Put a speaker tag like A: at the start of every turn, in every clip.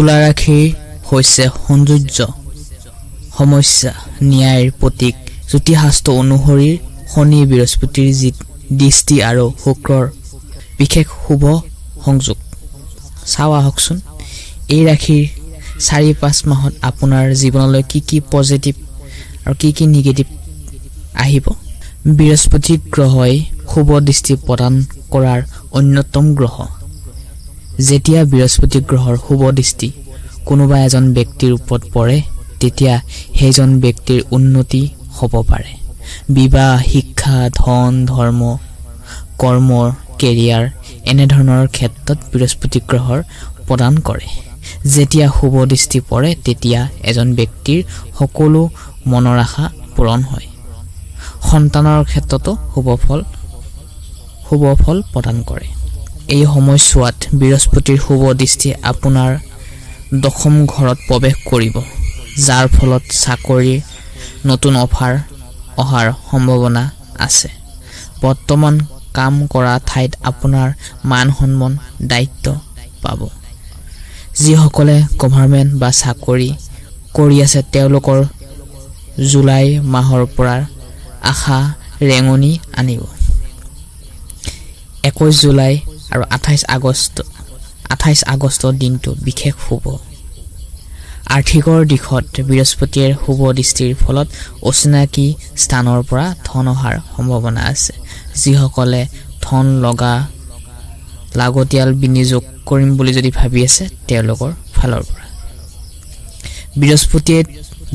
A: তুলা ৰাশি হৈছে সৌন্দৰ্য সমস্যা ন্যায়ৰ প্ৰতীক জ্যোতিষশাস্ত্ৰ অনুসৰি শনি বৃহস্পতিৰ দৃষ্টি আৰু শুক্ৰৰ বিশেষ শুভ সংযোগ চাও আহকচোন এই ৰাশিৰ 4-5 মাহত আপোনাৰ জীৱনলৈ কি পজিটিভ আৰু কি নিগেটিভ আহিব বৃহস্পতি গ্ৰহই শুভ দৃষ্টি প্ৰদান কৰাৰ অন্যতম গ্ৰহ যেতিয়া বৃহস্পতি গ্ৰহৰ শুভ দৃষ্টি কোনোবা এজন ব্যক্তিৰ ওপৰত পৰে তেতিয়া সেইজন ব্যক্তিৰ উন্নতি হ'ব পাৰে বিবাহ শিক্ষা ধন ধৰ্ম কৰ্ম কেৰিয়াৰ এনে ধৰণৰ ক্ষেত্ৰত বৃহস্পতি গ্ৰহৰ প্ৰদান কৰে যেতিয়া শুভ দৃষ্টি পৰে তেতিয়া এজন ব্যক্তিৰ সকলো মনৰ আশা পূৰণ হয় সন্তানৰ ক্ষেত্ৰতো শুভ ফল প্ৰদান কৰে এই সময়ছোৱাত বৃহস্পতিৰ শুভ দৃষ্টি আপোনাৰ দশম ঘৰত প্ৰৱেশ কৰিব যাৰ ফলত চাকৰিৰ নতুন অফাৰ অহাৰ সম্ভাৱনা আছে বৰ্তমান কাম কৰা ঠাইত আপোনাৰ মান সন্মান দায়িত্ব পাব যিসকলে গভৰ্ণমেণ্ট বা চাকৰি কৰি আছে তেওঁলোকৰ জুলাই মাহৰ পৰা আশা ৰেঙনি আনিব 21 জুলাই আৰু 28 আগষ্টৰ দিনটো বিশেষ শুভ আৰ্থিকৰ দিশত বৃহস্পতিৰ শুভ দৃষ্টিৰ ফলত অচিনাকি স্থানৰ পৰা ধন অহাৰ সম্ভাৱনা আছে যিসকলে ধন লাগতিয়াল বিনিয়োগ কৰিম বুলি যদি ভাবি আছে তেওঁলোকৰ ফালৰ পৰা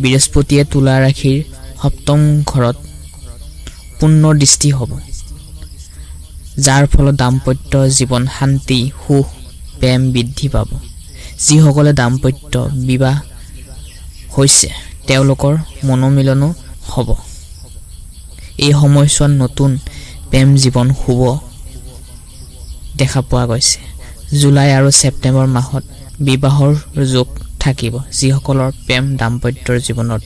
A: বৃহস্পতিয়ে তুলা ৰাশিৰ সপ্তম ঘৰত পূৰ্ণ দৃষ্টি হ'ব যাৰ ফলত দাম্পত্য জীৱন শান্তি সুখ প্ৰেম বৃদ্ধি পাব যিসকলে দাম্পত্য বিবাহ হৈছে তেওঁলোকৰ মনোমিলনো হ'ব এই সময়ছোৱাত নতুন প্ৰেম জীৱন শুভ দেখা পোৱা গৈছে জুলাই আৰু ছেপ্টেম্বৰ মাহত বিবাহৰ যোগ থাকিব যিসকলৰ প্ৰেম দাম্পত্যৰ জীৱনত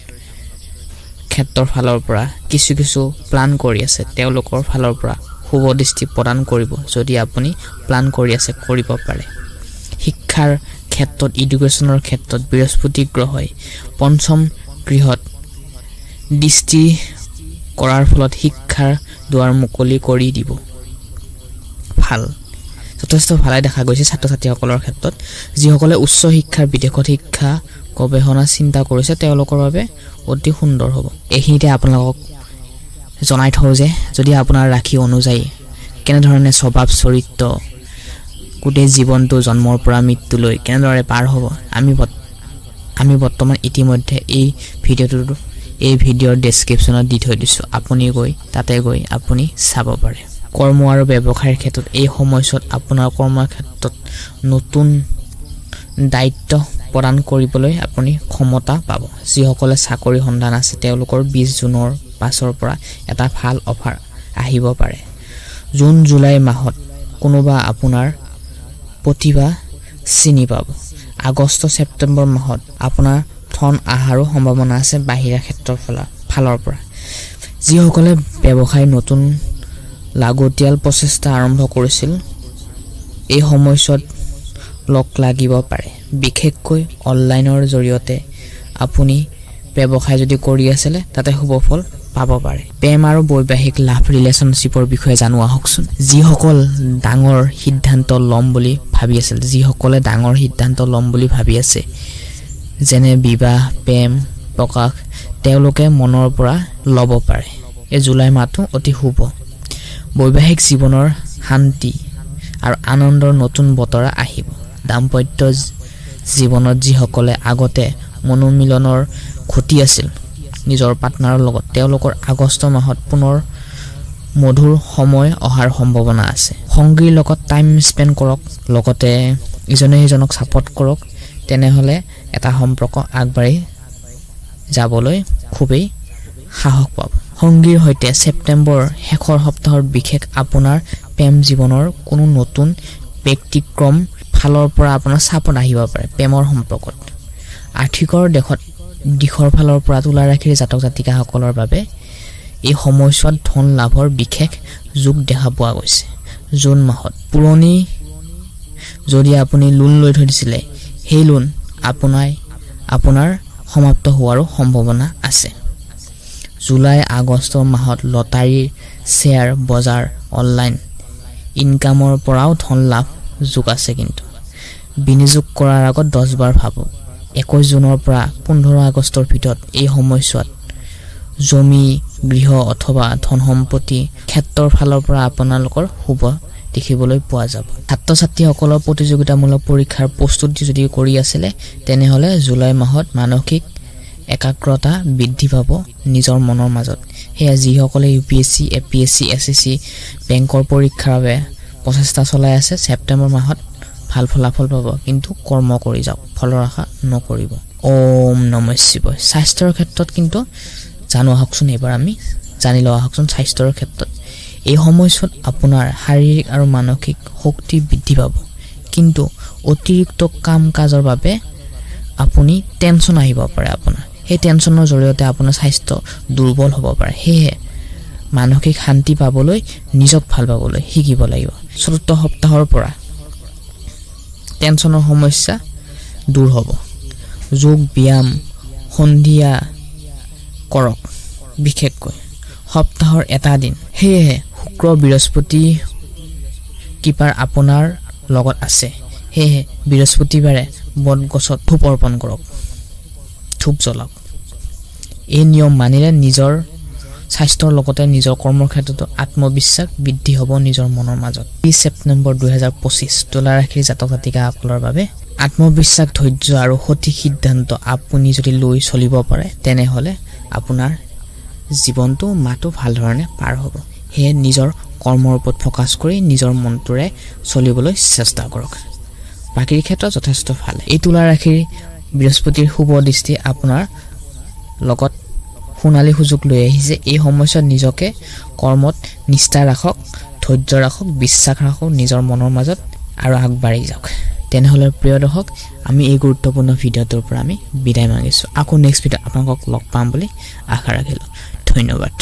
A: ক্ষেত্ৰৰ ফালৰ পৰা কিছু প্লান কৰি আছে তেওঁলোকৰ ফালৰ পৰা শুভ দৃষ্টি প্ৰদান কৰিব যদি আপুনি প্লান কৰি আছে কৰিব পাৰে শিক্ষাৰ ক্ষেত্ৰত এডুকেশ্যনৰ ক্ষেত্ৰত বৃহস্পতি গ্ৰহই পঞ্চম গৃহত দৃষ্টি কৰাৰ ফলত শিক্ষাৰ দুৱাৰ মুকলি কৰি দিব ভাল যথেষ্ট ভালে দেখা গৈছে ছাত্ৰ-ছাত্ৰীসকলৰ ক্ষেত্ৰত যিসকলে উচ্চ শিক্ষাৰ বিদেশত শিক্ষা গৱেষণা চিন্তা কৰিছে তেওঁলোকৰ বাবে অতি সুন্দৰ হ'ব এইখিনিতে আপোনালোকক জনাই থওঁ যে যদি আপোনাৰ ৰাশি অনুযায়ী কেনে ধৰণে স্বভাৱ চৰিত্ৰ গোটেই জীৱনটো জন্মৰ পৰা মৃত্যুলৈ কেনেদৰে পাৰ হ'ব আমি বৰ্তমান ইতিমধ্যে এই ভিডিঅ'ৰ ডেছক্ৰিপশ্যনত দি থৈ দিছোঁ আপুনি তাতে গৈ আপুনি চাব পাৰে কৰ্ম আৰু ব্যৱসায়ৰ ক্ষেত্ৰত এই সময়ছোৱাত আপোনাৰ কৰ্মৰ ক্ষেত্ৰত নতুন দায়িত্ব প্ৰদান কৰিবলৈ আপুনি ক্ষমতা পাব যিসকলে চাকৰি সন্ধান আছে তেওঁলোকৰ 20 জুনৰ পাছৰ পৰা এটা ভাল অফাৰ আহিব পাৰে জুন জুলাই মাহত কোনোবা আপোনাৰ প্ৰতিভা চিনি পাব আগষ্ট ছেপ্টেম্বৰ মাহত আপোনাৰ ধন আহাৰো সম্ভাৱনা আছে বাহিৰা ক্ষেত্ৰৰ ফালৰ পৰা যিসকলে ব্যৱসায় নতুন লাগতিয়াল প্ৰচেষ্টা আৰম্ভ কৰিছিল এই সময়ছোৱাত লগ লাগিব পাৰে বিশেষকৈ অনলাইনৰ জৰিয়তে আপুনি ব্যৱসায় যদি কৰি আছিলে তাতে শুভ ফল পাব পাৰে প্ৰেম আৰু বৈবাহিক লাভ ৰিলেশনশ্বিপৰ বিষয়ে জানো আহকচোন যিসকল ডাঙৰ সিদ্ধান্ত ল'ম বুলি ভাবি আছে যেনে বিবাহ প্ৰেম প্ৰকাশ তেওঁলোকে মনৰ পৰা ল'ব পাৰে এই জুলাই মাহটো অতি শুভ বৈবাহিক জীৱনৰ শান্তি আৰু আনন্দৰ নতুন বতৰা আহিব দাম্পত্য জীৱনত যিসকলে আগতে মনোমিলনৰ ক্ষতি আছিল নিজৰ পাৰ্টনাৰৰ লগত তেওঁলোকৰ আগষ্ট মাহত পুনৰ মধুৰ সময় অহাৰ সম্ভাৱনা আছে সংগীৰ লগত টাইম স্পেন্ড কৰক লগতে ইজনে সিজনক সাপোৰ্ট কৰক তেনেহলে এটা সম্পৰ্ক আগবাঢ়ি যাবলৈ খুবেই সাহস পাব সংগীৰ হৈতে ছেপ্টেম্বৰ শেষৰ সপ্তাহৰ বিশেষ আপোনাৰ প্ৰেম জীৱনৰ কোনো নতুন ব্যক্তিক্ৰম ফালৰ পৰা আপোনাৰ সাপোৰ্ট আহিব পাৰে প্ৰেমৰ সম্পৰ্কত আৰ্থিকৰ দিশৰ ফালৰ পৰা তুলা ৰাশিৰ জাতক জাতিকাসকলৰ বাবে এই সময়ছোৱাত ধন লাভৰ বিশেষ যোগ দেখা পোৱা গৈছে জুন মাহত পুৰণি যদি আপুনি লোন লৈ থৈছিলে সেই লোন আপোনাৰ সমাপ্ত হোৱাৰো সম্ভাৱনা আছে জুলাই আগষ্ট মাহত লটাৰী শ্বেয়াৰ বজাৰ অনলাইন ইনকামৰ পৰাও ধন লাভ যোগ আছে কিন্তু বিনিয়োগ কৰাৰ আগত 10 বাৰ ভাবক 21 জুনৰ পৰা 15 আগষ্টৰ ভিতৰত এই সময়ছোৱাত জমি গৃহ অথবা ধন সম্পত্তি ক্ষেত্ৰৰ ফালৰ পৰা আপোনালোকৰ শুভ দেখিবলৈ পোৱা যাব ছাত্ৰ ছাত্ৰীসকলৰ প্ৰতিযোগিতামূলক পৰীক্ষাৰ প্ৰস্তুতি যদি কৰি আছিলে তেনেহলে জুলাই মাহত মানসিক একাগ্ৰতা বৃদ্ধি পাব নিজৰ মনৰ মাজত হেয়া যিসকলে ইউপিএসসি এপিএসসি এসএসসি বেংকৰ পৰীক্ষাৰ বাবে প্ৰচেষ্টা চলাই আছে সেপ্টেম্বৰ মাহত ভাল ফলাফল পাব কিন্তু কৰ্ম কৰি যাওক ফলৰ আশা নকৰিব ওম নমঃ শিৱায় স্বাস্থ্যৰ ক্ষেত্ৰত কিন্তু জানো আহকচোন এবাৰ আমি জানি লওঁ আহকচোন স্বাস্থ্যৰ ক্ষেত্ৰত এই সময়ছোৱাত আপোনাৰ শাৰীৰিক আৰু মানসিক শক্তি বৃদ্ধি পাব কিন্তু অতিৰিক্ত কাম কাজৰ বাবে আপুনি টেনচন আহিব পাৰে আপোনাৰ এই টেনচনৰ জৰিয়তে আপোনাৰ স্বাস্থ্য দুৰ্বল হ'ব পাৰে হেহে মানসিক শান্তি পাবলৈ নিজক ভাল পাবলৈ শিকিব লাগিব চতুৰ্থ সপ্তাহৰ পৰা টেনচনৰ সমস্যা দূৰ হ'ব যোগ ব্যায়াম সন্ধিয়া কৰক বিশেষকৈ সপ্তাহৰ এটা দিন হেহে শুক্ৰ বৃহস্পতি কিপাৰ আপোনাৰ লগত আছে হেহে বৃহস্পতিবাৰে বট গছত ধূপ অৰ্পণ কৰক ধূপ জ্বলাওক এই নিয়ম মানিলে নিজৰ স্বাস্থ্যৰ লগতে নিজৰ কৰ্মৰ ক্ষেত্ৰত আত্মবিশ্বাস বৃদ্ধি হ'ব নিজৰ মনৰ মাজত 30 ছেপ্টেম্বৰ 2025 তুলা ৰাশিৰ জাতক জাতিকাসকলৰ বাবে আত্মবিশ্বাস ধৈৰ্য আৰু সঠিক সিদ্ধান্ত আপুনি যদি লৈ চলিব পাৰে তেনেহলে আপোনাৰ জীৱনটো মাটো ভাল ধৰণে পাৰ হ'ব হে নিজৰ কৰ্মৰ ওপৰত ফোকাস কৰি নিজৰ মনটোৰে চলিবলৈ চেষ্টা কৰক বাকিৰ ক্ষেত্ৰত যথেষ্ট ভাল এই তুলা ৰাশিৰ বৃহস্পতিৰ শুভ দৃষ্টি আপোনাৰ লগত সোণালী সুযোগ লৈ আহিছে এই সময়ছোৱাত নিজকে কৰ্মত নিষ্ঠা ৰাখক ধৈৰ্য ৰাখক বিশ্বাস ৰাখক নিজৰ মনৰ মাজত আৰু আগবাঢ়ি যাওক তেনেহলে প্ৰিয় দৰ্শক আমি এই গুৰুত্বপূৰ্ণ ভিডিঅটোৰ পৰা আমি বিদায় মাগিছো আকৌ নেক্সট ভিডিঅ আপোনাক লগ পাম বুলি আশা ৰাখিলো ধন্যবাদ